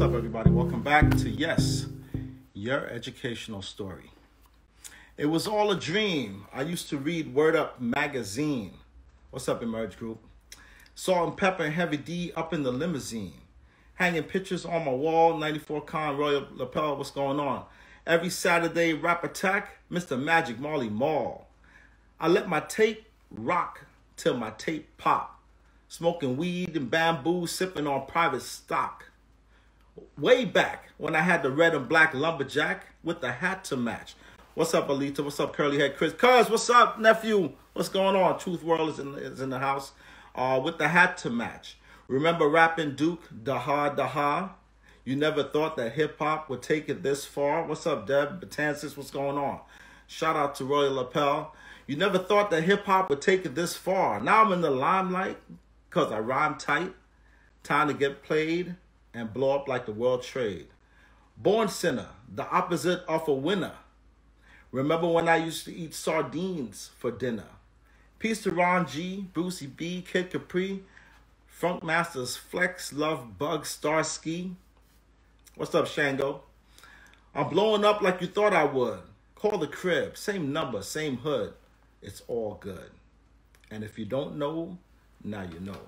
up, everybody? Welcome back to Yes, Your Educational Story. It was all a dream. I used to read Word Up magazine. What's up, Emerge Group? Salt and Pepper and Heavy D up in the limousine. Hanging pictures on my wall, 94 Con Royal Lapel, what's going on? Every Saturday, Rap Attack, Mr. Magic Marley Mall. I let my tape rock till my tape pop. Smoking weed and bamboo, sipping on private stock. Way back when I had the red and black lumberjack with the hat to match. What's up, Alita? What's up, Curly Head Chris? Cuz, what's up, nephew? What's going on? Truth World is in the house with the hat to match. Remember rapping Duke, Daha, Daha? You never thought that hip-hop would take it this far? What's up, Deb? Batansis, what's going on? Shout out to Royal Lapel. You never thought that hip-hop would take it this far. Now I'm in the limelight because I rhyme tight. Time to get played and blow up like the world trade. Born sinner, the opposite of a winner. Remember when I used to eat sardines for dinner? Peace to Ron G, Brucey B, Kid Capri, Funk Masters, Flex, Love, Bug, Starsky. What's up, Shango? I'm blowing up like you thought I would. Call the crib, same number, same hood. It's all good. And if you don't know, now you know.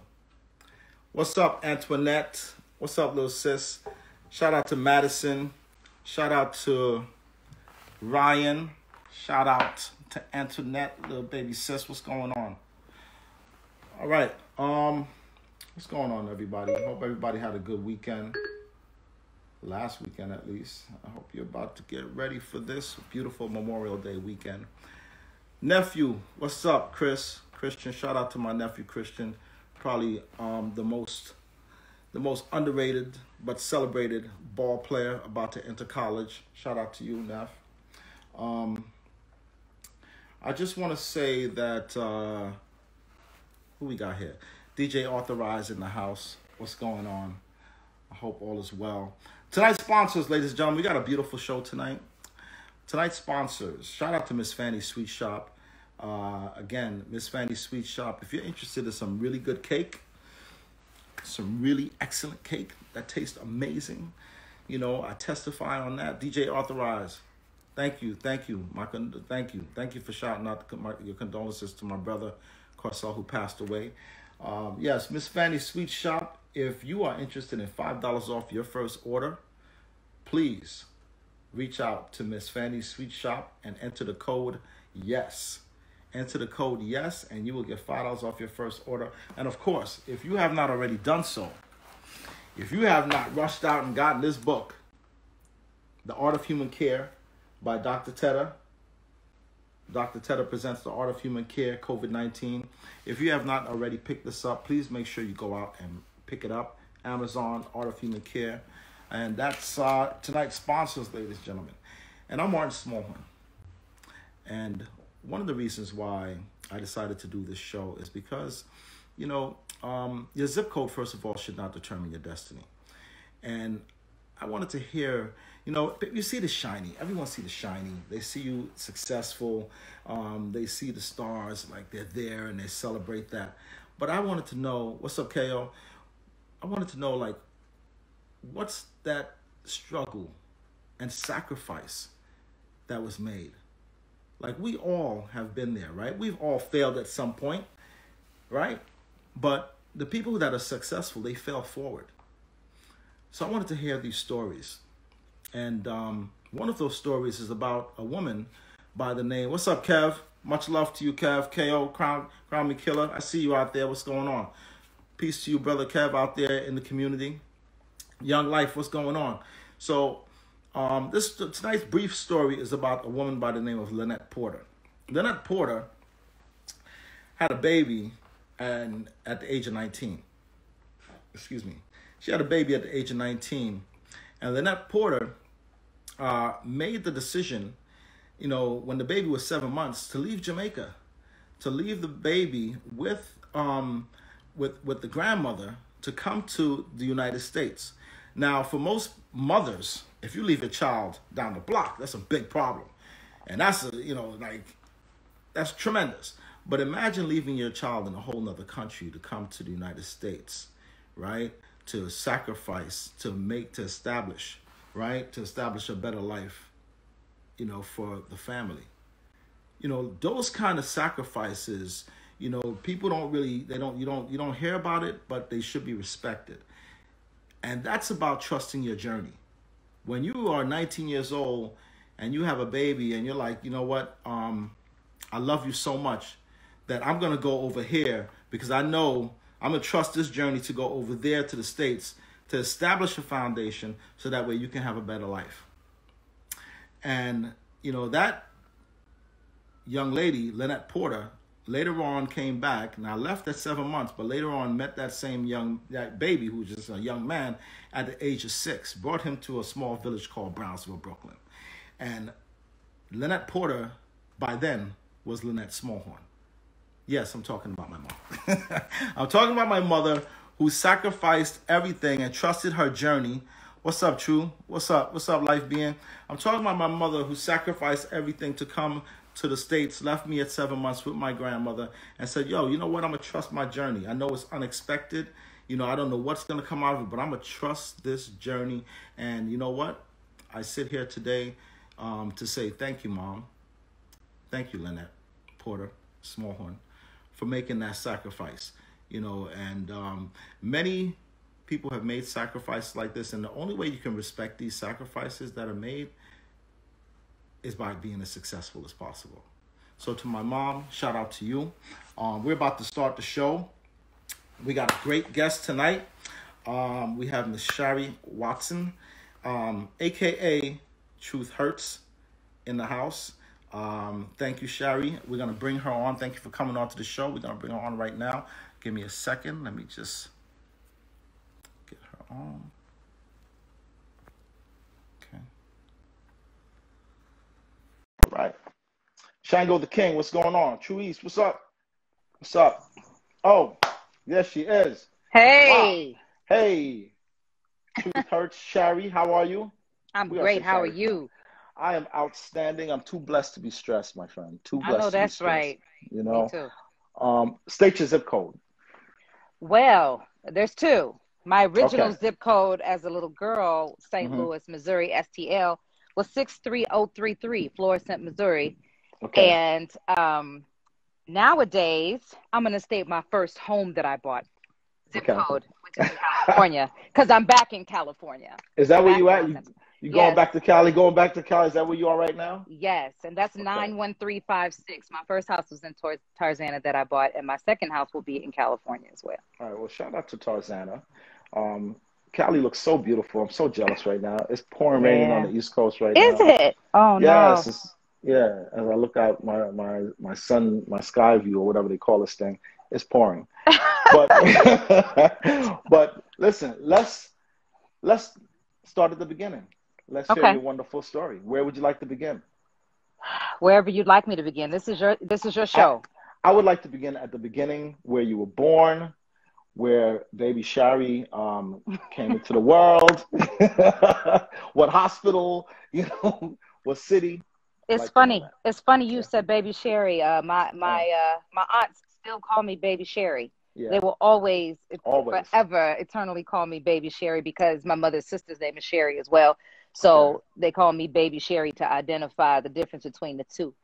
What's up, Antoinette? What's up, little sis? Shout out to Madison. Shout out to Ryan. Shout out to Antoinette, little baby sis. What's going on? All right. What's going on, everybody? I hope everybody had a good weekend. Last weekend, at least. I hope you're about to get ready for this beautiful Memorial Day weekend. Nephew, what's up, Chris? Christian, shout out to my nephew, Christian. Probably the most underrated but celebrated ball player about to enter college. Shout out to you, Neff. I just want to say that, who we got here? DJ Authorized in the house. What's going on? I hope all is well. Tonight's sponsors, ladies and gentlemen, we got a beautiful show tonight. Tonight's sponsors, shout out to Miss Fanny's Sweet Shop. Again, Miss Fanny's Sweet Shop. If you're interested in some really good cake, some really excellent cake that tastes amazing, you know, I testify on that. DJ Authorized, thank you. Thank you for shouting out your condolences to my brother Carcel, who passed away. Yes, Miss Fanny's Sweet Shop. If you are interested in $5 off your first order, please reach out to Miss Fanny's Sweet Shop and enter the code YES. Enter the code YES and you will get $5 off your first order. And of course, if you have not already done so, if you have not rushed out and gotten this book, The Art of Human Care by Dr. Tedder. Dr. Tedder presents The Art of Human Care, COVID-19. If you have not already picked this up, please make sure you go out and pick it up. Amazon, Art of Human Care. And that's tonight's sponsors, ladies and gentlemen. And I'm Martin Smallhorne. And one of the reasons why I decided to do this show is because, you know, your zip code, first of all, should not determine your destiny. And I wanted to hear, you know, you see the shiny. Everyone see the shiny. They see you successful. They see the stars, like they're there and they celebrate that. But I wanted to know, what's up, KO? I wanted to know, like, what's that struggle and sacrifice that was made? Like, we all have been there, right? We've all failed at some point, right? But the people that are successful, they fail forward. So I wanted to hear these stories. And one of those stories is about a woman by the name, what's up, Kev? Much love to you, Kev. KO, Crown Me Killer. I see you out there. What's going on? Peace to you, brother Kev, out there in the community. Young Life, what's going on? So tonight's brief story is about a woman by the name of Lynette Porter. Lynette Porter had a baby at the age of 19. Excuse me. She had a baby at the age of 19. And Lynette Porter made the decision, you know, when the baby was 7 months, to leave Jamaica, to leave the baby with the grandmother to come to the United States. Now, for most mothers, if you leave your child down the block, that's a big problem. And that's, that's tremendous. But imagine leaving your child in a whole nother country to come to the United States, right? to sacrifice, to establish, right? To establish a better life, for the family. Those kind of sacrifices, people don't really, you don't hear about it, but they should be respected. And that's about trusting your journey. When you are 19 years old and you have a baby and you're like, you know what, I love you so much that I'm going to go over here because I know I'm going to trust this journey to go over there to the States to establish a foundation so that way you can have a better life. And, that young lady, Lynette Porter, later on came back. Now left at 7 months, but later on met that baby who was just a young man at the age of 6, brought him to a small village called Brownsville, Brooklyn. And Lynette Porter, by then, was Lynette Smallhorne. Yes, I'm talking about my mom. I'm talking about my mother who sacrificed everything and trusted her journey. What's up, True? What's up? What's up, Life Being? I'm talking about my mother who sacrificed everything to come to the States, left me at 7 months with my grandmother and said, yo, you know what? I'm going to trust my journey. I know it's unexpected. I don't know what's going to come out of it, but I'm going to trust this journey. And you know what? I sit here today to say thank you, Mom. Thank you, Lynette Porter Smallhorne, for making that sacrifice. And many people have made sacrifices like this. And the only way you can respect these sacrifices that are made is by being as successful as possible. So to my mom, shout out to you. We're about to start the show. We got a great guest tonight. We have Miss Shari Watson, AKA Truth Hurts, in the house. Thank you, Shari. We're going to bring her on. Thank you for coming on to the show. We're going to bring her on right now. Give me a second. Let me just get her on. Okay. All right. Shango the King, what's going on? True East, what's up? What's up? Oh, yes, she is. Hey. Wow. Hey. Truth Hurts, Shari, how are you? I'm great. How are you? I am outstanding. I'm too blessed to be stressed, my friend. Too blessed. I know that's right. Me too. State your zip code. Well, there's two. My original zip code as a little girl, St. Louis, Missouri, STL, was 63033, Florissant, Missouri. Okay. And nowadays, I'm going to state my first home that I bought, zip code, which is in California, because I'm back in California. Is that where you at? You going back to Cali? Going back to Cali? Is that where you are right now? Yes, and that's 91356. My first house was in Tarzana that I bought, and my second house will be in California as well. All right, well, shout out to Tarzana. Cali looks so beautiful. I'm so jealous right now. It's pouring rain on the East Coast right now. Is it? Oh, yes, no. Yeah, as I look out my sky view or whatever they call this thing, it's pouring. But but listen, let's start at the beginning. Let's hear your wonderful story. Where would you like to begin? Wherever you'd like me to begin. This is your show. I would like to begin at the beginning, where you were born, where baby Shari came into the world, what hospital, what city. It's funny. It's funny you said baby Shari. My aunts still call me baby Shari. Yeah. They will always, forever, eternally call me baby Shari because my mother's sister's name is Shari as well. So they call me baby Shari to identify the difference between the two.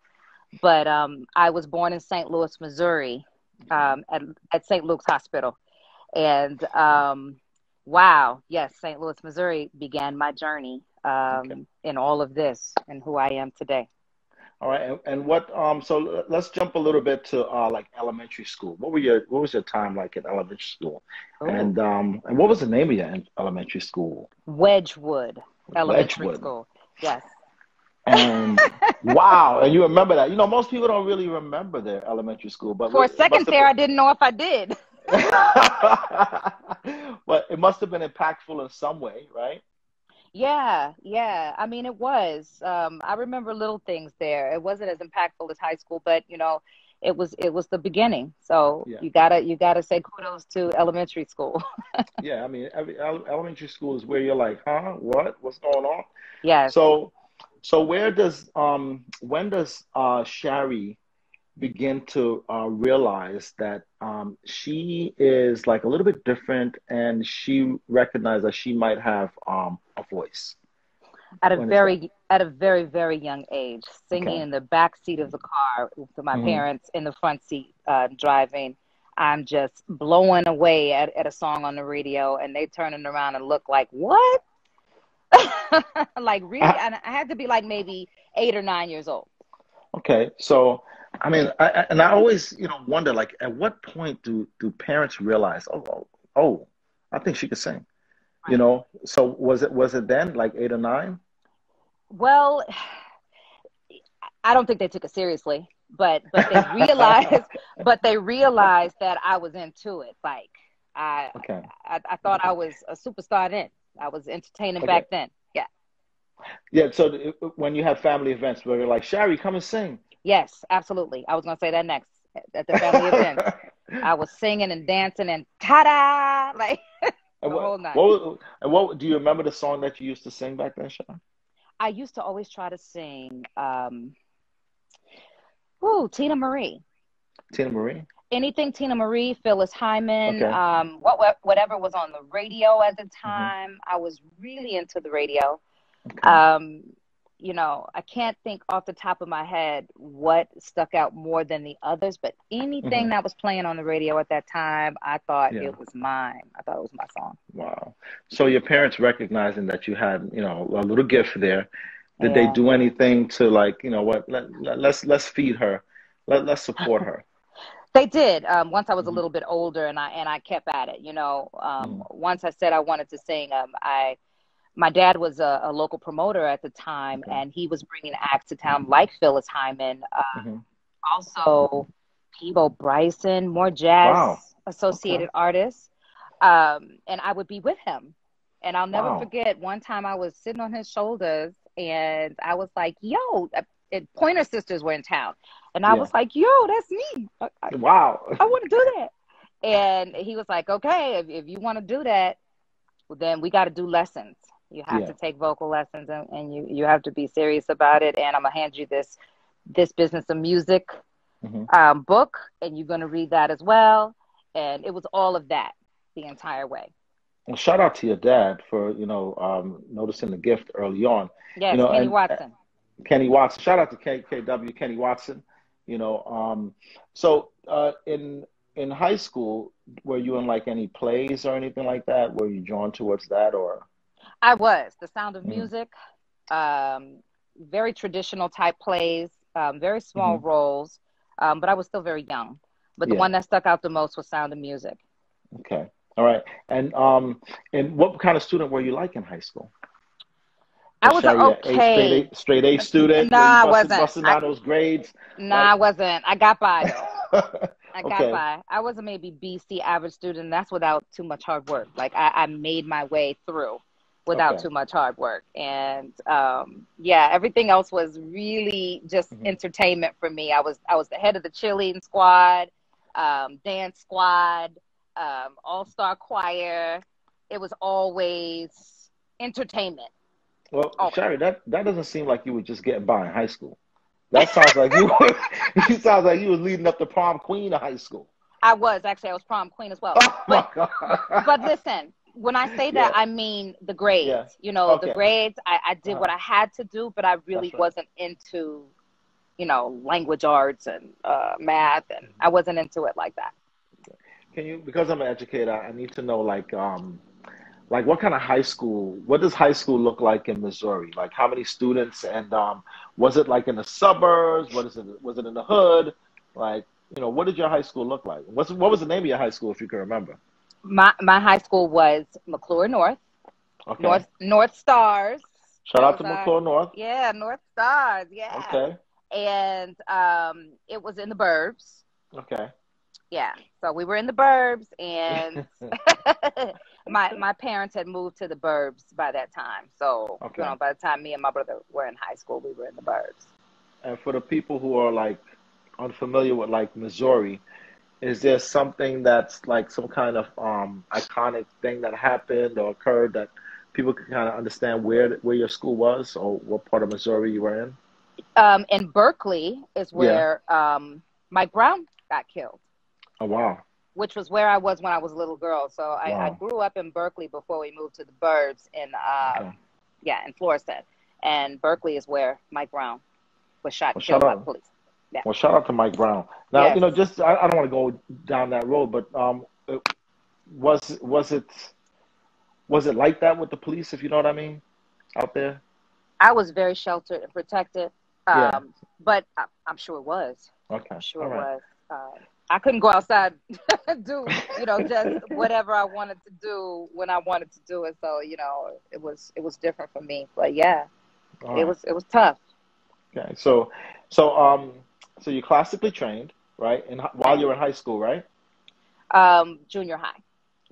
But I was born in St. Louis, Missouri, at St. Luke's Hospital. And wow, yes, St. Louis, Missouri began my journey in all of this and who I am today. All right, and what? So let's jump a little bit to like elementary school. What was your time like in elementary school? Ooh. And what was the name of your elementary school? Wedgwood Elementary School. Yes. And wow, and you remember that? Most people don't really remember their elementary school, but for a second there, I didn't know if I did. But it must have been impactful in some way, right? Yeah. I mean, it was. I remember little things there. It wasn't as impactful as high school, but it was the beginning. So you gotta say kudos to elementary school. Yeah, I mean, every elementary school is where you're like, huh, what's going on? Yeah. So where does when does Shari begin to realize that she is like a little bit different, and she recognized that she might have a voice? When is that? At a very, very young age, singing Okay. in the back seat of the car with my Hmm. parents in the front seat driving. I'm just blowing away at a song on the radio, and they turning around and look like, what? Like, really? And I had to be like maybe 8 or 9 years old. Okay, so I mean, I always, wonder, like, at what point do parents realize, oh, I think she could sing, Right. So was it then, like 8 or 9? Well, I don't think they took it seriously, but they realized, but they realized that I was into it. Like I, Okay, I thought I was a superstar then. I was entertaining okay, back then. Yeah. yeah. So when you have family events where you're like, Shari, come and sing. Yes, absolutely. I was gonna say that next at the family events. I was singing and dancing and ta-da, like And the what whole night. what do you remember the song that you used to sing back then, Shari? I used to always try to sing, ooh, Tina Marie. Tina Marie? Anything Tina Marie, Phyllis Hyman, Okay. whatever was on the radio at the Hmm. time. I was really into the radio. Okay. Um, I can't think off the top of my head what stuck out more than the others, but anything Hmm. that was playing on the radio at that time, I thought Yeah. it was mine. I thought it was my song. Wow. So your parents recognizing that you had, a little gift there, did they Yeah. do anything to, like, what, let's feed her. Let's support her. They did. Once I was a Hmm. little bit older, and I kept at it. Hmm. Once I said I wanted to sing, my dad was a local promoter at the time, Okay. and he was bringing acts to town like Phyllis Hyman, Hmm. also Peebo Bryson, more jazz Wow. Okay. associated artists. And I would be with him. And I'll never Wow. forget one time I was sitting on his shoulders, and I was like, yo, Pointer Sisters were in town. And I Yeah. was like, yo, that's me. Wow. I want to do that. And he was like, okay, if you want to do that, well, then we got to do lessons. You have Yeah. to take vocal lessons, and you have to be serious about it. And I'm gonna hand you this business of music Hmm. book, and you're gonna read that as well. And it was all of that the entire way. Well, shout out to your dad for, noticing the gift early on, Yes, Kenny and Watson. Kenny Watson. Shout out to KKW, Kenny Watson. You know, so in high school, were you in like any plays or anything like that? Were you drawn towards that, or? I was The Sound of Mm-hmm. Music, um, very traditional type plays, very small Hmm. roles, but I was still very young. But the Yeah. one that stuck out the most was Sound of Music. Okay. All right. And what kind of student were you like in high school? I Was was a Shari a okay. straight A student? No, Were you I busting wasn't. busting down those grades? No, Like, I wasn't. I got by though. I got okay. by. I was a maybe BC average student. That's without too much hard work. Like I made my way through without Okay. too much hard work. And yeah, everything else was really just Hmm. entertainment for me. I was the head of the cheerleading squad, dance squad, all-star choir. It was always entertainment. Well, Always. Shari, that doesn't seem like you were just getting by in high school. That sounds like you were, you sounds like you were leading up to prom queen of high school. I was prom queen as well. Oh But my God. but listen, when I say that, Yeah. I mean the grades. Yeah. The Okay. grades, I did Uh-huh. what I had to do, but I really That's right. wasn't into, language arts and math, and I wasn't into it like that. Can you, because I'm an educator, I need to know, like what kind of high school, what does high school look like in Missouri? Like how many students, and was it like in the suburbs? Was it in the hood? Like, what did your high school look like? What was the name of your high school, if you can remember? My high school was McClure North, Okay. North Stars. Shout That out was to our McClure North. Yeah, North Stars. Yeah, Okay. and it was in the burbs. Okay. Yeah, so we were in the burbs, and my parents had moved to the burbs by that time. So Okay. by the time me and my brother were in high school, we were in the burbs. And for the people who are like unfamiliar with like Missouri, is there something that's like some kind of iconic thing that happened or occurred that people can kind of understand where your school was, or what part of Missouri you were in? In Berkeley is Yeah. where Mike Brown got killed. Oh, wow. Which was where I was when I was a little girl. So I grew up in Berkeley before we moved to the burbs in Florissant. And Berkeley is where Mike Brown was killed by the police. Yeah. Well, shout out to Mike Brown. Now, yes. you know, just I don't want to go down that road, but was it like that with the police, if you know what I mean, out there? I was very sheltered and protected, but I'm sure it was. Okay. I'm sure it was. I couldn't go outside do, just whatever I wanted to do when I wanted to do it. So, it was different for me. But yeah, it was tough. Okay. So you're classically trained, right? And while you're in high school, right? Junior high.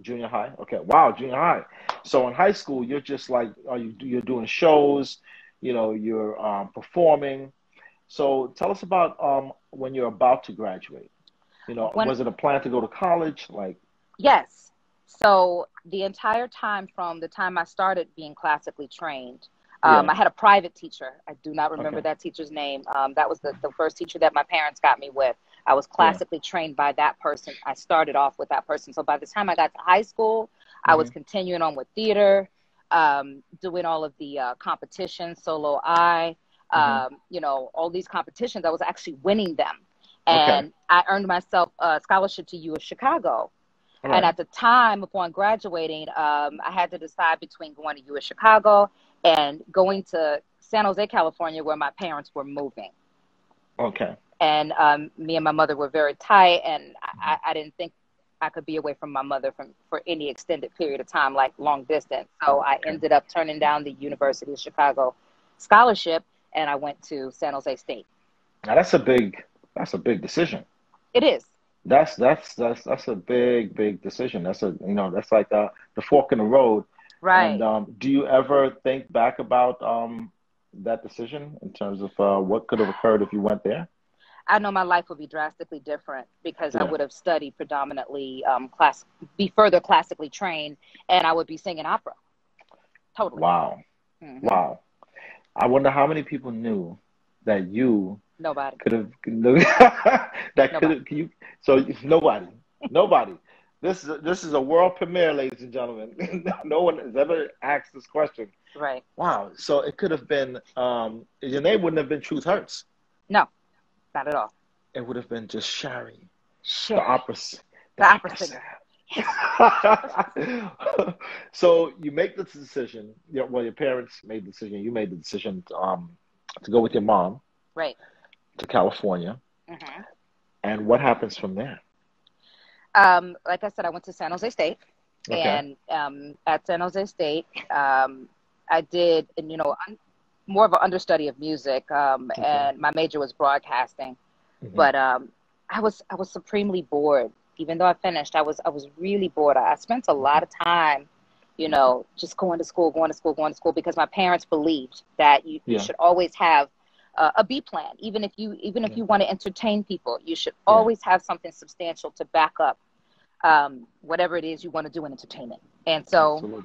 Junior high. Okay. Wow. Junior high. So in high school, you're just like, you're doing shows, you're performing. So tell us about when you're about to graduate. Was it a plan to go to college? Yes. So the entire time from the time I started being classically trained, I had a private teacher. I do not remember that teacher's name. That was the first teacher that my parents got me with. I was classically trained by that person. I started off with that person. So by the time I got to high school, I was continuing on with theater, doing all of the competitions, solo all these competitions. I was actually winning them. And I earned myself a scholarship to U of Chicago. Right. And at the time, upon graduating, I had to decide between going to U of Chicago and going to San Jose, California, where my parents were moving. Okay. And me and my mother were very tight, and I didn't think I could be away from my mother for any extended period of time, like long distance. So I ended up turning down the University of Chicago scholarship, and I went to San Jose State. Now that's a big decision. It is. That's a big decision. That's that's like the fork in the road. Right. And do you ever think back about that decision in terms of what could have occurred if you went there? I know my life would be drastically different because I would have studied predominantly be further classically trained, and I would be singing opera. Totally. Wow. Mm-hmm. Wow. I wonder how many people knew that you could have So nobody. This is a world premiere, ladies and gentlemen. No one has ever asked this question. Right. Wow. So it could have been your name wouldn't have been Truth Hurts. No, not at all. It would have been just Shari. Shari. The opera singer. So you make this decision. Well, your parents made the decision. You made the decision to go with your mom. Right. To California. Mm-hmm. And what happens from there? Like I said, I went to San Jose State, and at San Jose State, I did, more of an understudy of music, and my major was broadcasting. Mm-hmm. But I was supremely bored. Even though I finished, I was really bored. I spent a lot of time, just going to school, because my parents believed that you should always have a B plan. Even if you want to entertain people, you should always have something substantial to back up whatever it is you want to do in entertainment. And so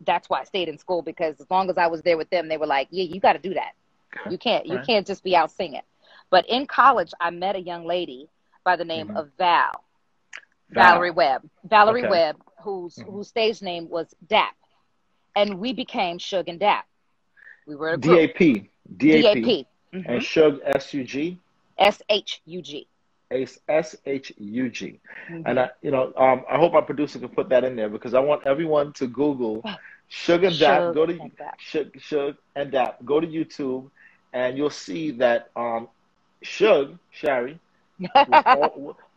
that's why I stayed in school, because as long as I was there with them, they were like, yeah, you got to do that. You can't just be out singing. But in college, I met a young lady by the name of Valerie Webb. Webb, whose stage name was Dap. And we became Shug and Dap. We were a group. DAP. Mm-hmm. And Shug, S-U-G? S-H-U-G. S-H-U-G. Mm-hmm. And I hope our producer can put that in there, because I want everyone to Google Shug and Dap. Go to Shug and Dap. Go to YouTube, and you'll see that Shug, Shari,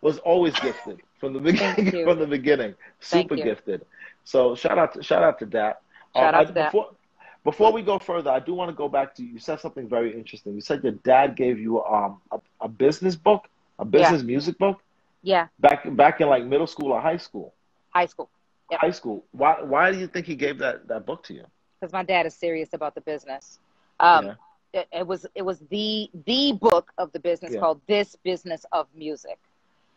was always gifted from the beginning. From the beginning, super gifted. So shout out to Dap. Shout out to Dap. Before we go further, I do want to go back to, you said something very interesting. You said your dad gave you a business book, a business music book. Yeah. Back in like middle school or high school. High school. Yep. High school. Why do you think he gave that book to you? Because my dad is serious about the business. It was the book of the business called This Business of Music.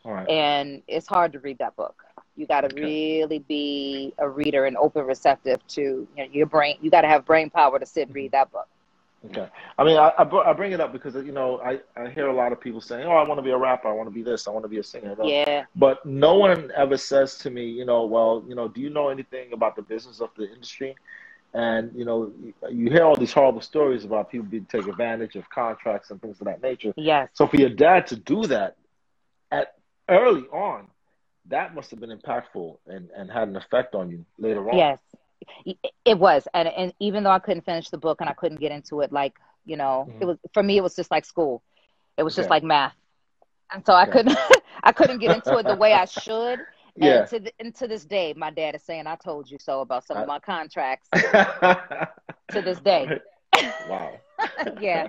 All right. And it's hard to read that book. You got to really be a reader and open receptive to your brain. You got to have brain power to sit and read that book. Okay. I mean, I bring it up because, I hear a lot of people saying, oh, I want to be a rapper. I want to be this. I want to be a singer. Yeah. But no one ever says to me, well, do you know anything about the business of the industry? And, you hear all these horrible stories about people being take advantage of contracts and things of that nature. Yes. So for your dad to do that at early on, that must have been impactful and had an effect on you later on. Yes, it was. And even though I couldn't finish the book and I couldn't get into it, like, it was, for me, it was just like school. It was just like math. And so I couldn't, I couldn't get into it the way I should. Yeah. And to this day, my dad is saying, I told you so about some of my contracts to this day. Wow. Yeah.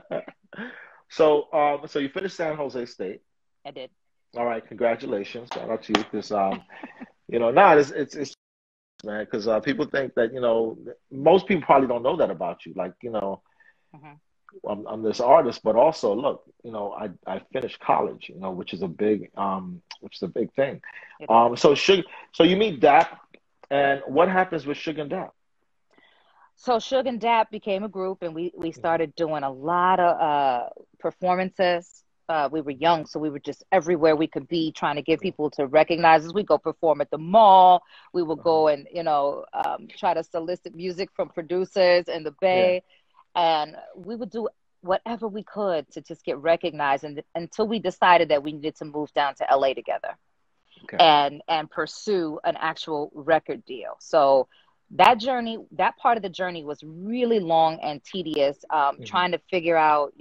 So, so you finished San Jose State. I did. All right. Congratulations. Shout out to you. Because, it's man, because people think that, most people probably don't know that about you. Like, I'm this artist, but also look, I finished college, which is a big thing. So you meet Dap, and what happens with Suge and Dap? So Suge and Dap became a group, and we started doing a lot of performances. We were young, so we were just everywhere we could be, trying to get people to recognize us. We go perform at the mall. We would go and try to solicit music from producers in the Bay, and we would do whatever we could to just get recognized. And until we decided that we needed to move down to LA together, and pursue an actual record deal. So that journey, that part of the journey, was really long and tedious. Trying to figure out,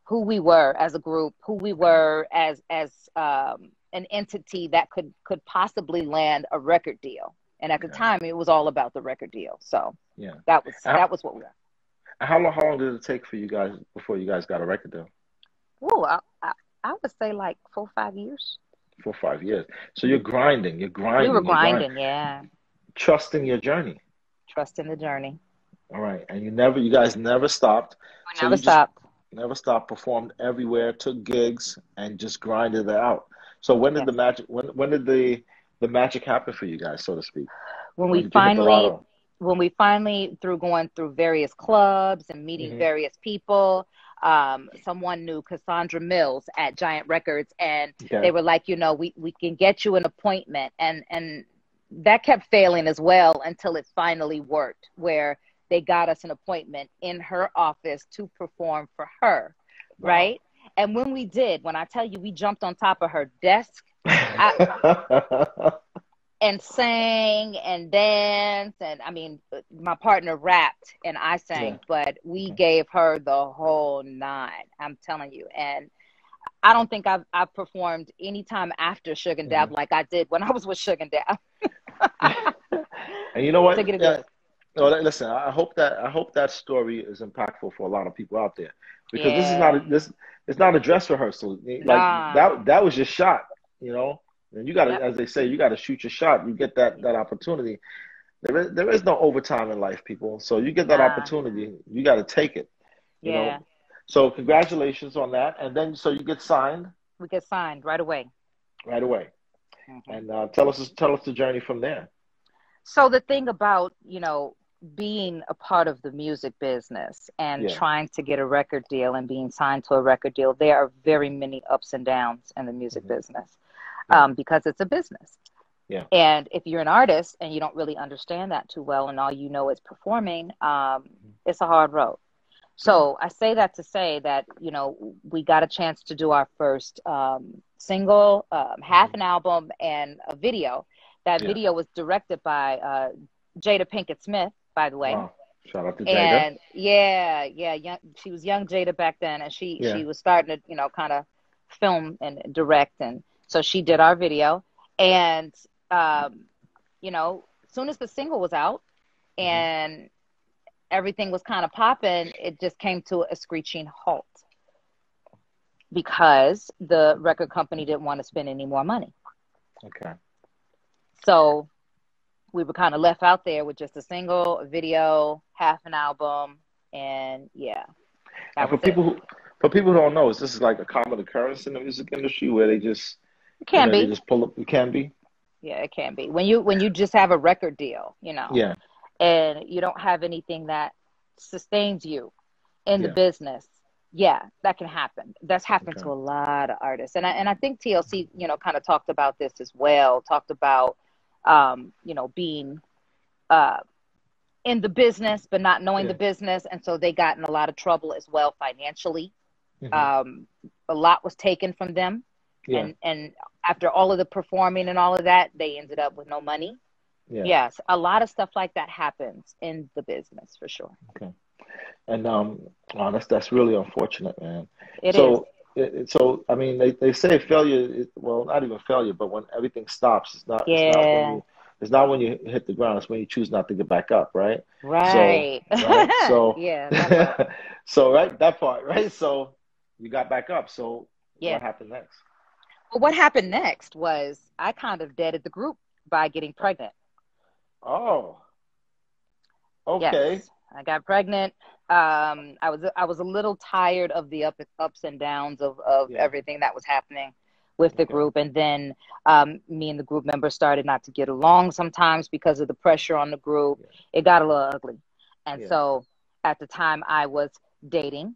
who we were as a group, who we were as an entity that could possibly land a record deal. And at the time, it was all about the record deal. So that was what we were. How long did it take for you guys before you guys got a record deal? Oh, I would say like 4 or 5 years. 4 or 5 years. So you're grinding. We were grinding, yeah. Trusting your journey. Trusting the journey. All right. And you guys never stopped. We never stopped. Never stopped, performed everywhere, took gigs, and just grinded it out. So when did the magic? When did the magic happen for you guys, so to speak? When we finally, through going through various clubs and meeting various people, someone knew Cassandra Mills at Giant Records, and they were like, we can get you an appointment, and that kept failing as well until it finally worked, where they got us an appointment in her office to perform for her, right? And when we did, when I tell you, we jumped on top of her desk and sang and danced. And I mean, my partner rapped and I sang, but we gave her the whole nine, I'm telling you. And I don't think I've performed any time after Suge and Dap like I did when I was with Suge and Dap. And you know what? No, listen. I hope that story is impactful for a lot of people out there, because it's not a dress rehearsal. Like that was your shot, And you got to, as they say, you got to shoot your shot. You get that opportunity. There is no overtime in life, people. So you get that opportunity, you got to take it. You know. So congratulations on that. And then so you get signed. We get signed right away. Right away. And tell us the journey from there. So the thing about, being a part of the music business and trying to get a record deal and being signed to a record deal, there are very many ups and downs in the music business, because it's a business. Yeah. And if you're an artist and you don't really understand that too well, and all you know is performing, it's a hard road. So I say that to say that, we got a chance to do our first single, half an album, and a video. That video was directed by Jada Pinkett Smith, by the way. Wow. Shout out to Jada. And she was young Jada back then, and she was starting to, kind of film and direct. And so she did our video. And, as soon as the single was out and everything was kind of popping, it just came to a screeching halt because the record company didn't want to spend any more money. Okay. So we were kind of left out there with just a single, a video, half an album, and And for people who don't know, is this like a common occurrence in the music industry where they just they just pull up? It can be. Yeah, it can be when you just have a record deal, and you don't have anything that sustains you. in the business, yeah, that can happen. That's happened to a lot of artists. And I think TLC, you know, kind of talked about this as well, talked about, you know, being in the business, but not knowing the business. And so they got in a lot of trouble as well financially. A lot was taken from them. And after all of the performing and all of that, they ended up with no money. Yes, a lot of stuff like that happens in the business for sure. Okay. And that's really unfortunate, man. It is. So I mean, they say failure, well, not even failure, but when everything stops, it's not when you hit the ground, it's when you choose not to get back up, right? Right. So yeah, that part. so that part, right? So you got back up. So what happened next? Well, what happened next was I kind of deaded the group by getting pregnant. Oh. Okay. Yes, I got pregnant. I was a little tired of the ups and downs of everything that was happening with the group. And then me and the group members started not to get along sometimes because of the pressure on the group. It got a little ugly. And so at the time I was dating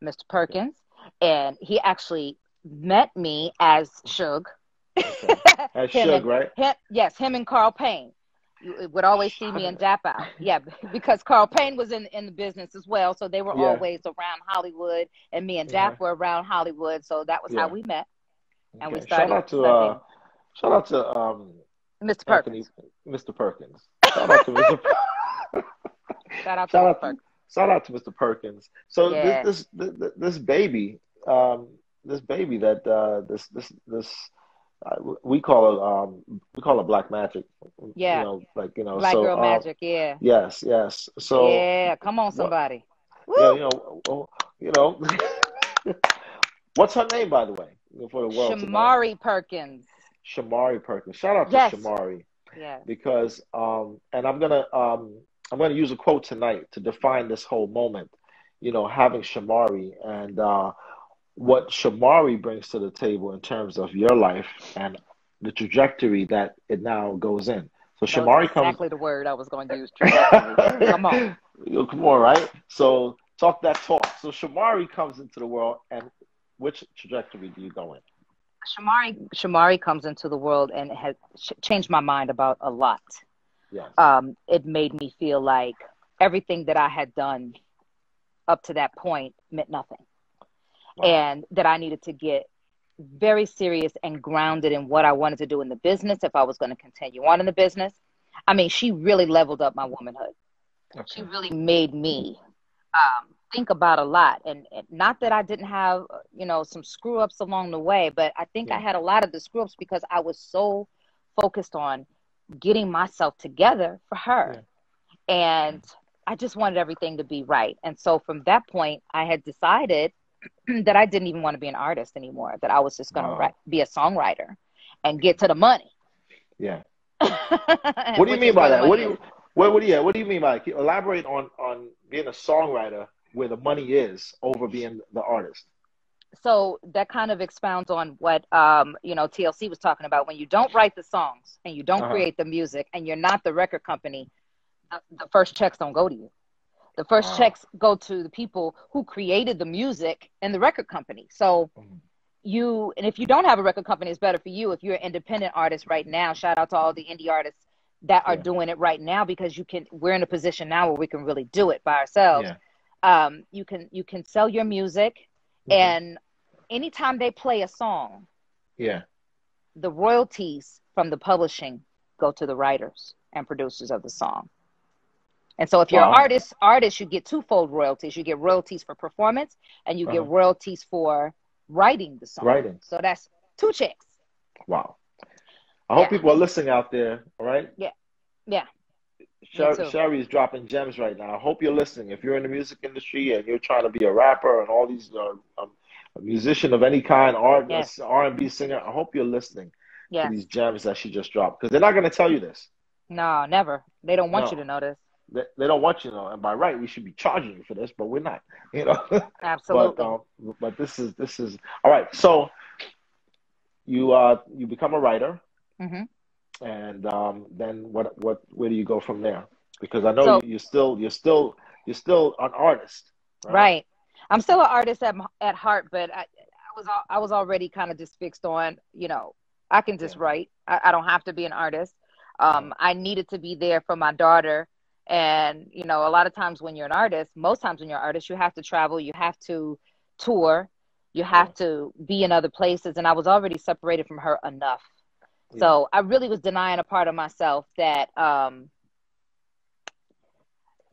Mr. Perkins, and he actually met me as Suge. As Suge, right? Yes, him and Carl Payne. You would always see me in Dap Out. Yeah, because Carl Payne was in the business as well. So they were always around Hollywood, and me and Dap were around Hollywood. So that was how we met. And we started. Shout out to Mr. Perkins. Mr. Perkins. Shout out to Mr. Shout out to Mr. Perkins. So this baby that we call it black magic. Yeah. Black girl magic. Yeah. Yes. So yeah, come on, somebody. Yeah, what's her name, by the way, for the world? Shamari Perkins. Shamari Perkins. Shout out to Shamari. Yeah. Because and I'm gonna use a quote tonight to define this whole moment. Having Shamari and what Shamari brings to the table in terms of your life and the trajectory that it now goes in. So Shamari comes. Exactly the word I was going to use. Trajectory. Come on. Come on, right? So talk that talk. So Shamari comes into the world, and which trajectory do you go in? Shamari comes into the world and has changed my mind about a lot. Yes. It made me feel like everything that I had done up to that point meant nothing. Wow. And that I needed to get very serious and grounded in what I wanted to do in the business if I was going to continue on in the business. I mean, she really leveled up my womanhood. Okay. She really made me think about a lot. And not that I didn't have, some screw ups along the way, but I think I had a lot of the screw ups because I was so focused on getting myself together for her. Yeah. And I just wanted everything to be right. And so from that point, I had decided that I didn't even want to be an artist anymore, that I was just going to be a songwriter and get to the money. Yeah. What do you mean by that? What do you mean by it? Elaborate on being a songwriter where the money is over being the artist. So that kind of expounds on what, TLC was talking about. When you don't write the songs and you don't create the music and you're not the record company, the first checks don't go to you. The first checks go to the people who created the music and the record company. So and if you don't have a record company, it's better for you. If you're an independent artist right now, shout out to all the indie artists that are doing it right now, because we're in a position now where we can really do it by ourselves. Yeah. You can sell your music, and anytime they play a song, the royalties from the publishing go to the writers and producers of the song. And so if you're an artist, you get twofold royalties. You get royalties for performance, and you get royalties for writing the song. So that's 2 checks. Wow. I hope people are listening out there, all right? Yeah. Yeah. Shari is dropping gems right now. I hope you're listening. If you're in the music industry and you're trying to be a rapper and all these, a musician of any kind, R&B singer, I hope you're listening to these gems that she just dropped. Because they're not going to tell you this. No, never. They don't want you to know this. They don't want you to know, and by right we should be charging you for this, but we're not. Absolutely. But this is all right. So you become a writer, and then where do you go from there? Because I know you're still an artist, Right. I'm still an artist at heart, but I was already kind of just fixed on, I can just write. I don't have to be an artist. I needed to be there for my daughter. And, a lot of times when you're an artist, most times when you're an artist, you have to travel, you have to tour, you have to be in other places. And I was already separated from her enough. So I really was denying a part of myself that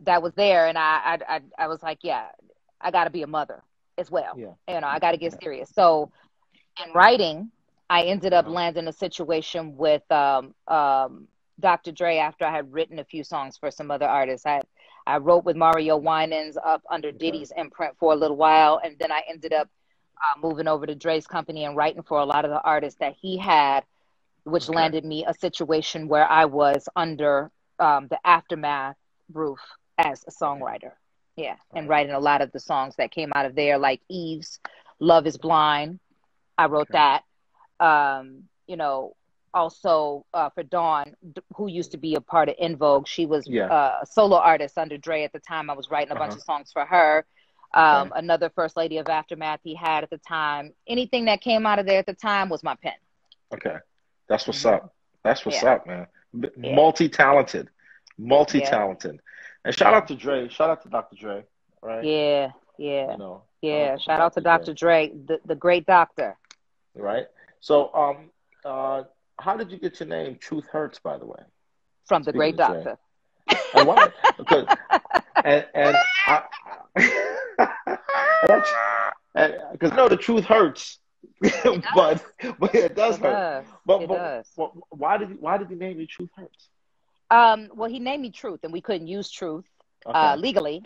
that was there. And I was like, I got to be a mother as well. I got to get serious. So in writing, I ended up landing a situation with Dr. Dre after I had written a few songs for some other artists. I wrote with Mario Winans up under Diddy's imprint for a little while. And then I ended up moving over to Dre's company and writing for a lot of the artists that he had, which landed me a situation where I was under the Aftermath roof as a songwriter. And writing a lot of the songs that came out of there, like Eve's Love is Blind. I wrote that. Also for Dawn, who used to be a part of In Vogue. She was a solo artist under Dre at the time. I was writing a bunch of songs for her. Another first lady of Aftermath he had at the time. Anything that came out of there at the time was my pen. Okay. That's what's up. That's what's up, man. Multi-talented. And shout out to Dre. Shout out to Dr. Dre. Right? Shout out to Dr. Dre, the great doctor. Right. So, how did you get your name? Truth Hurts, by the way. From the great doctor. And why? Because the truth hurts, but it does hurt. But why did he name you Truth Hurts? Well, he named me Truth, and we couldn't use Truth legally,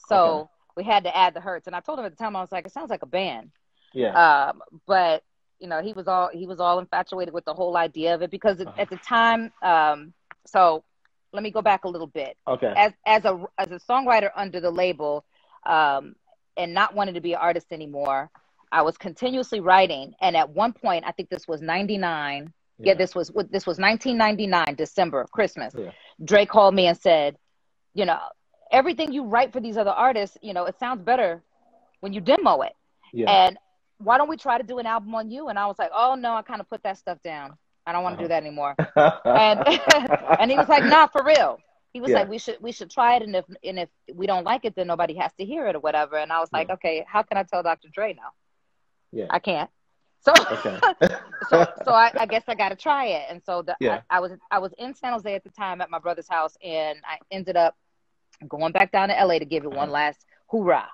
so we had to add the Hurts. And I told him at the time, I was like, it sounds like a band. But he was all infatuated with the whole idea of it because at the time. So let me go back a little bit. As a songwriter under the label, and not wanting to be an artist anymore, I was continuously writing. And at one point, I think this was 99. This was 1999, December, Christmas. Dre called me and said, everything you write for these other artists, it sounds better when you demo it. And why don't we try to do an album on you? And I was like, oh no, I kind of put that stuff down. I don't want to do that anymore. And he was like, nah, for real. He was like, we should try it. And if we don't like it, then nobody has to hear it or whatever. And I was like, okay, how can I tell Dr. Dre now? I can't. So, so I guess I got to try it. And so I was in San Jose at the time at my brother's house, and I ended up going back down to LA to give it one last hoorah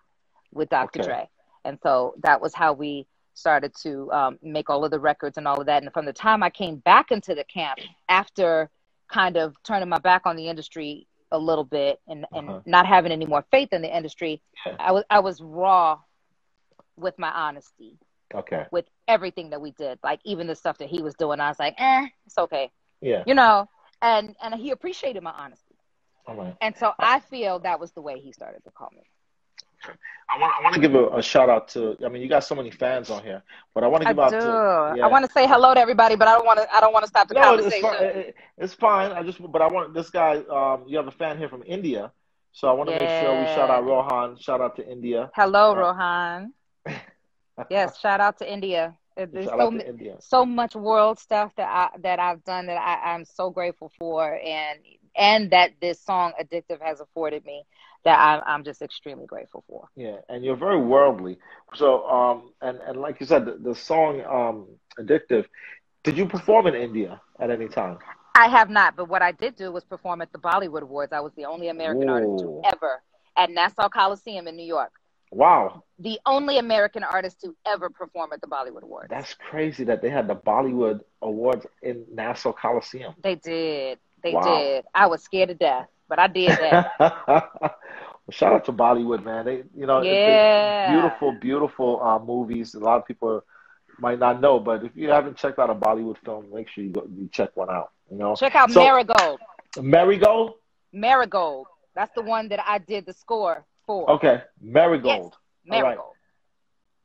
with Dr. Dre. And so that was how we started to make all of the records and all of that. And from the time I came back into the camp after kind of turning my back on the industry a little bit and not having any more faith in the industry, I was raw with my honesty. With everything that we did, like even the stuff that he was doing, I was like, it's okay. And he appreciated my honesty. And so I feel that was the way he started to call me. I want to give a shout out to. I mean, you got so many fans on here, but I want to give out to. I want to say hello to everybody, but I don't want to stop the conversation. It's fine. But I want this guy. You have a fan here from India, so I want to make sure we shout out Rohan. Shout out to India. Hello, Rohan. Yes, shout out to India. There's so much world stuff that I've done that I'm so grateful for, and that this song Addictive has afforded me, that I'm just extremely grateful for. Yeah, and you're very worldly. So and like you said, the song Addictive, did you perform in India at any time? I have not, but what I did do was perform at the Bollywood Awards. I was the only American artist to ever at Nassau Coliseum in New York. Wow. The only American artist to ever perform at the Bollywood Awards. That's crazy that they had the Bollywood Awards in Nassau Coliseum. They did. They did. I was scared to death, but I did that. Well, shout out to Bollywood, man. They, beautiful, beautiful movies. A lot of people might not know, but if you haven't checked out a Bollywood film, make sure you check one out. Check out Marigold. Marigold? Marigold. That's the one that I did the score for. Okay, Marigold. Yes, Marigold.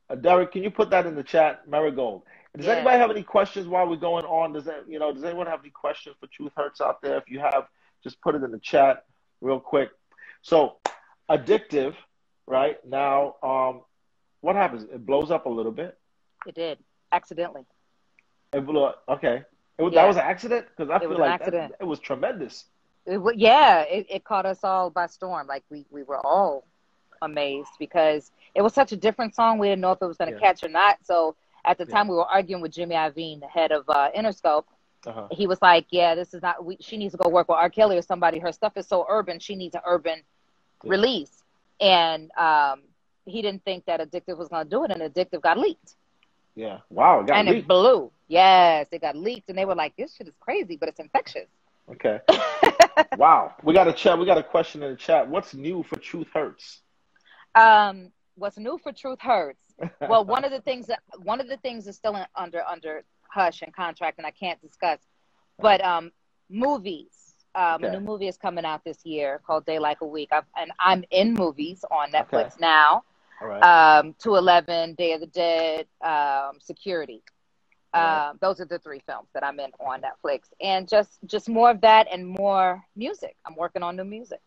All right. Derek, can you put that in the chat? Marigold. Does anybody have any questions while we're going on? Does anyone have any questions for Truth Hurts out there? If you have, just put it in the chat real quick. So, Addictive, right? Now, what happens? It blows up a little bit. It did, accidentally. It blew up. Okay. That Yeah. was an accident? Because I It feel was an like accident. it was tremendous. It caught us all by storm. Like we were all amazed because it was such a different song. We didn't know if it was going to catch or not. So at the time we were arguing with Jimmy Iovine, the head of Interscope. He was like, yeah, this is not, she needs to go work with R. Kelly or somebody. Her stuff is so urban. She needs an urban release. And he didn't think that Addictive was going to do it, and Addictive got leaked. Yeah. Wow. It got leaked. It blew. Yes, it got leaked. And they were like, this shit is crazy, but it's infectious. Okay. Wow. We got a question in the chat. What's new for Truth Hurts? What's new for Truth Hurts? Well, one of the things is still under hush and contract, and I can't discuss. But movies. A new movie is coming out this year called Day Like a Week. I'm in movies on Netflix now. All right. 211, Day of the Dead, Security. Those are the 3 films that I'm in on Netflix, and just more of that and more music. I'm working on new music.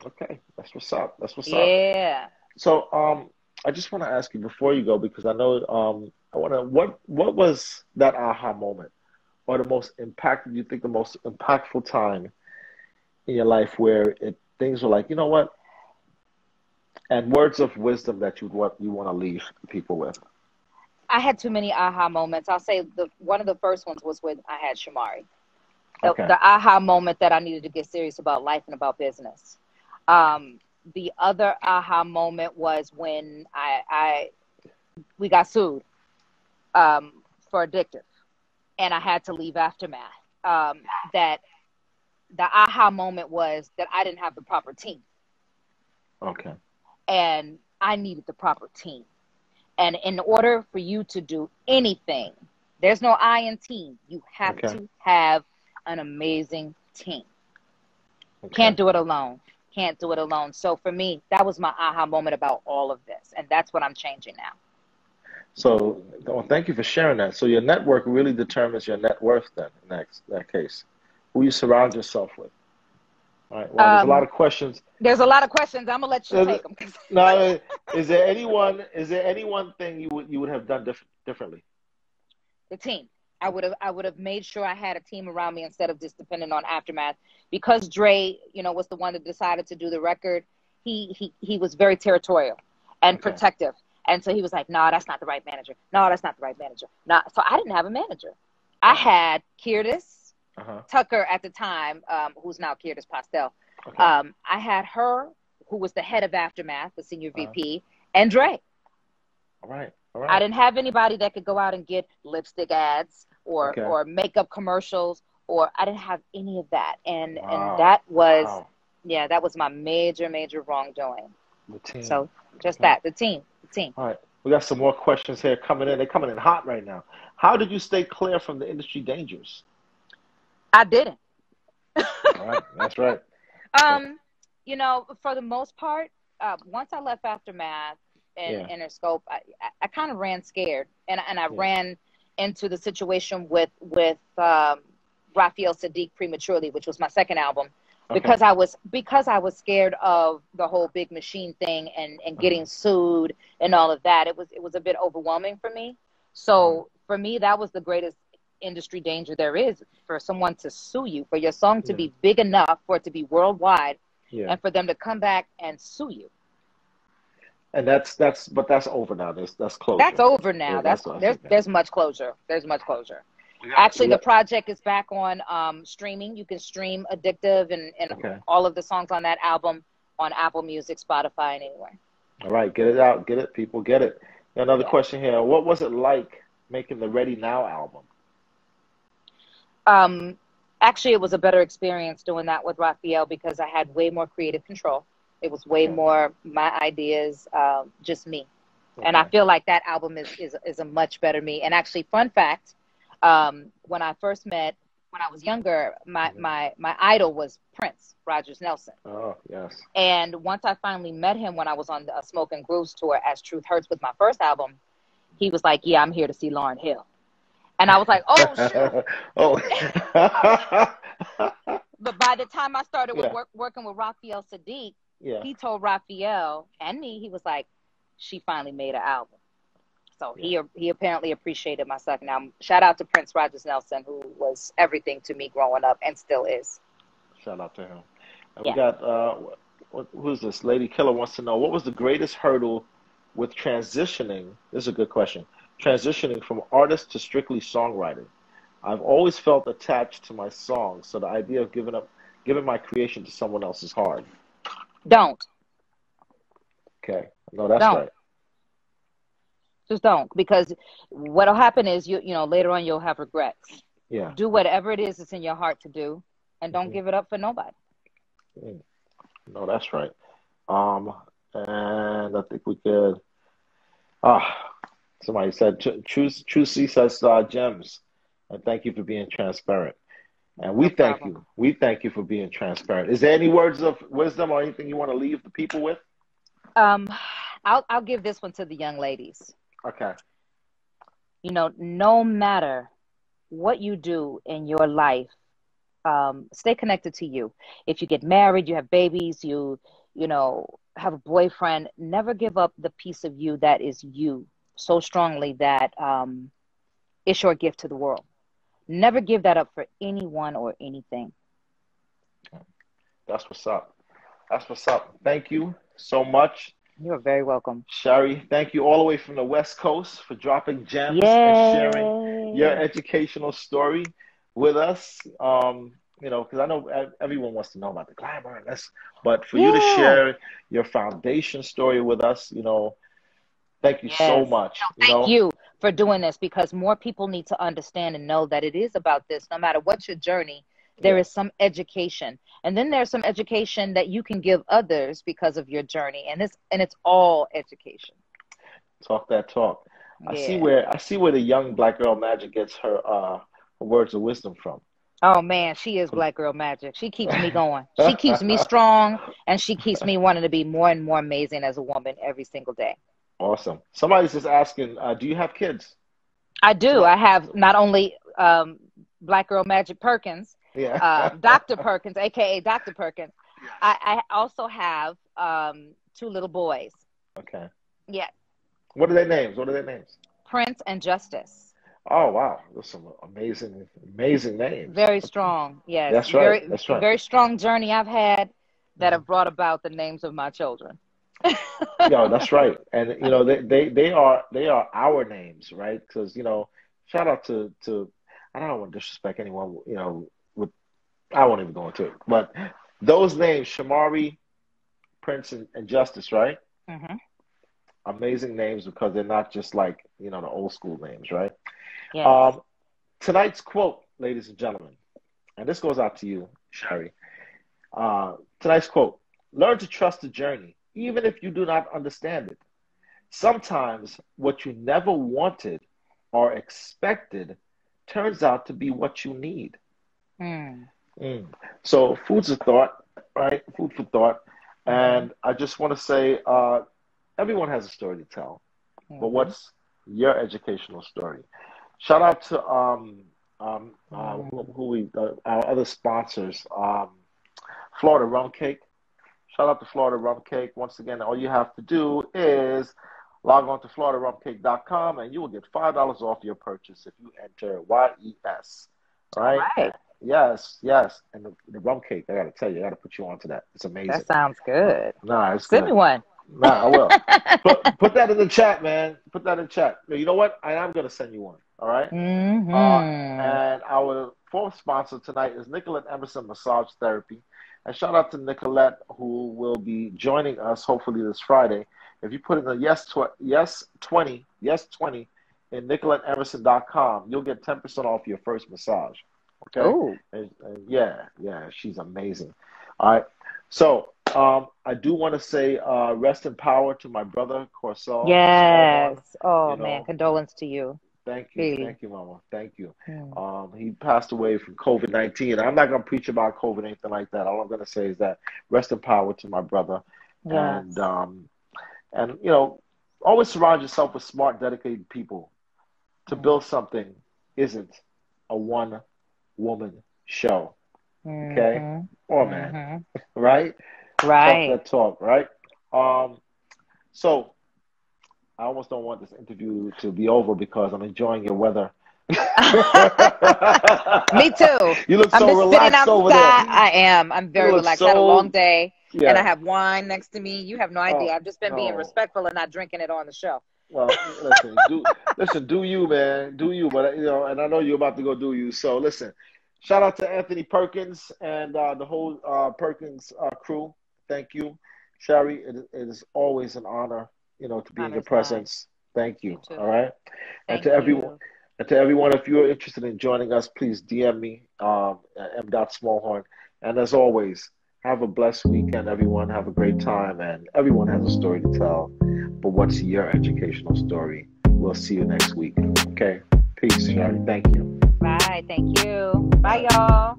Okay, that's what's up. Yeah. So, I just want to ask you before you go, because I know what was that aha moment, or the most impactful time in your life where things were like, you know what, and words of wisdom that you want to leave people with? I had too many aha moments. I'll say one of the first ones was when I had Shamari. The aha moment that I needed to get serious about life and about business. The other aha moment was when we got sued for Addictive, and I had to leave Aftermath. That the aha moment was that I didn't have the proper team. Okay. And I needed the proper team. And in order for you to do anything, there's no I in team. You have to have an amazing team. Can't do it alone. So for me, that was my aha moment about all of this. And that's what I'm changing now. So, thank you for sharing that. So your network really determines your net worth then, in that case. Who you surround yourself with. All right. Well, there's a lot of questions. There's a lot of questions. I'm gonna let you take them. No, is there any one thing you would have done differently? The team. I would have made sure I had a team around me instead of just depending on Aftermath. Because Dre, was the one that decided to do the record. He was very territorial and protective, and so he was like, "No, that's not the right manager. No, that's not the right manager." So I didn't have a manager. I had Curtis Tucker at the time, who's now Curtis Pastel. I had her, who was the head of Aftermath, the senior VP, and Dre. All right. I didn't have anybody that could go out and get lipstick ads or makeup commercials, or I didn't have any of that. And that was, that was my major wrongdoing. The team. So just the team. All right. We got some more questions here coming in. They're coming in hot right now. How did you stay clear from the industry dangers? I didn't. All right. That's right. For the most part, once I left Aftermath and Interscope, I kind of ran scared, and I ran into the situation with Raphael Sadiq prematurely, which was my second album, because I was scared of the whole Big Machine thing and getting sued and all of that. It was a bit overwhelming for me. So for me, that was the greatest industry danger there is, for someone to sue you, for your song to be big enough for it to be worldwide, and for them to come back and sue you. And that's over now. That's closure. That's over now. There's much closure. Actually, the project is back on streaming. You can stream Addictive and all of the songs on that album on Apple Music, Spotify, and anywhere. All right, get it out. Get it, people. Get it. Another question here. What was it like making the Ready Now album? Actually, it was a better experience doing that with Raphael because I had way more creative control. It was way more my ideas, just me. And I feel like that album is a much better me. And actually, fun fact, when I first met, when I was younger, my idol was Prince, Rogers Nelson. Oh, yes. And once I finally met him when I was on the Smoke and Grooves tour as Truth Hurts with my first album, he was like, "Yeah, I'm here to see Lauryn Hill." And I was like, "Oh, shoot." But by the time I started working with Raphael Sadiq, he told Raphael and me, he was like, she finally made an album. So he apparently appreciated my stuff. Now, shout out to Prince Rogers Nelson, who was everything to me growing up and still is. Shout out to him. And we got, who's this? Lady Killer wants to know, what was the greatest hurdle with transitioning? This is a good question. Transitioning from artist to strictly songwriting. I've always felt attached to my songs, so the idea of giving my creation to someone else is hard. Don't. Okay. No, that's right. Just don't, because what'll happen is you know later on you'll have regrets. Yeah. Do whatever it is that's in your heart to do, and don't give it up for nobody. No, that's right. And I think we could. Somebody said, "Trucy says gems," and thank you for being transparent. And we thank you. We thank you for being transparent. Is there any words of wisdom or anything you want to leave the people with? I'll give this one to the young ladies. Okay. You know, no matter what you do in your life, stay connected to you. If you get married, you have babies, you know, have a boyfriend, never give up the piece of you that is you so strongly that it's your gift to the world. Never give that up for anyone or anything. That's what's up. That's what's up. Thank you so much. You're very welcome. Shari, thank you all the way from the West Coast for dropping gems and sharing your educational story with us. You know, because I know everyone wants to know about the glamour, but for you to share your foundation story with us, you know, thank you so much. No, thank you for doing this, because more people need to understand and know that it is about this. No matter what's your journey, there is some education, and then there's some education that you can give others because of your journey, and it's all education. Talk that talk. I see where the young Black Girl Magic gets her words of wisdom from. Oh man, she is Black Girl Magic. She keeps me going. She keeps me strong, and she keeps me wanting to be more and more amazing as a woman every single day. Awesome. Somebody's just asking, do you have kids? I do. I have not only Black Girl Magic Perkins, Dr. Perkins, aka Dr. Perkins. I also have 2 little boys. Okay. Yeah. What are their names? Prince and Justice. Oh wow, those are some amazing names. Very strong. Yes. That's right. That's right. Very strong journey I've had that have brought about the names of my children. Yo, that's right. And you know, they are our names, right? Because, you know, shout out to I don't want to disrespect anyone, you know, I won't even go into it. But those names, Shamari, Prince, and Justice, right? Mm-hmm. Amazing names, because they're not just like, you know, the old school names, right? Yes. Tonight's quote, ladies and gentlemen, and this goes out to you, Shari. Tonight's quote: learn to trust the journey, even if you do not understand it. Sometimes what you never wanted or expected turns out to be what you need. So food's a thought, right? Food for thought. And I just want to say, everyone has a story to tell, but what's your educational story? Shout out to our other sponsors, Florida Rum Cake. Shout out to Florida Rum Cake. Once again, all you have to do is log on to FloridaRumCake.com, and you will get $5 off your purchase if you enter YES. All right? Yes. And the rum cake, I got to tell you, I got to put you on to that. It's amazing. That sounds good. Nah, it's Send me one. Nah, I will. Put that in the chat, man. Put that in the chat. You know what? I am going to send you one. All right? And our fourth sponsor tonight is Nicolette Emerson Massage Therapy. And shout out to Nicolette, who will be joining us hopefully this Friday. If you put in the yes 20 in NicoletteEmerson.com, you'll get 10% off your first massage. Okay? And yeah, she's amazing. All right. So I do want to say rest in power to my brother, Corsell. Yes. Oh, man. Condolence to you. Thank you. Really? Thank you, Mama. Thank you. He passed away from COVID-19. I'm not going to preach about COVID or anything like that. All I'm going to say is that rest in power to my brother. Yes. And you know, always surround yourself with smart, dedicated people. To build something isn't a one-woman show. Okay? Or man. Right? Right. Talk that talk, right? So I almost don't want this interview to be over because I'm enjoying your weather. Me too. You look I'm so just sitting relaxed over there. outside. I am. I'm You very look relaxed. I had a long so, day, and I yeah. have wine next to me. You have no idea. Oh, I've just been being oh. respectful and not drinking it on the show. Well, listen, do you, man, do you? But and I know you're about to go do you. So listen, shout out to Anthony Perkins and the whole Perkins crew. Thank you, Shari. It is always an honor, to be in your Honor's mine. presence. Thank you. You too. All right, and Thank to everyone. you. And to everyone, if you're interested in joining us, please DM me, at m.smallhorn. And as always, have a blessed weekend, everyone. Have a great time. And everyone has a story to tell. But what's your educational story? We'll see you next week. Okay? Peace, Shari. Thank you. Bye. Thank you. Bye, y'all.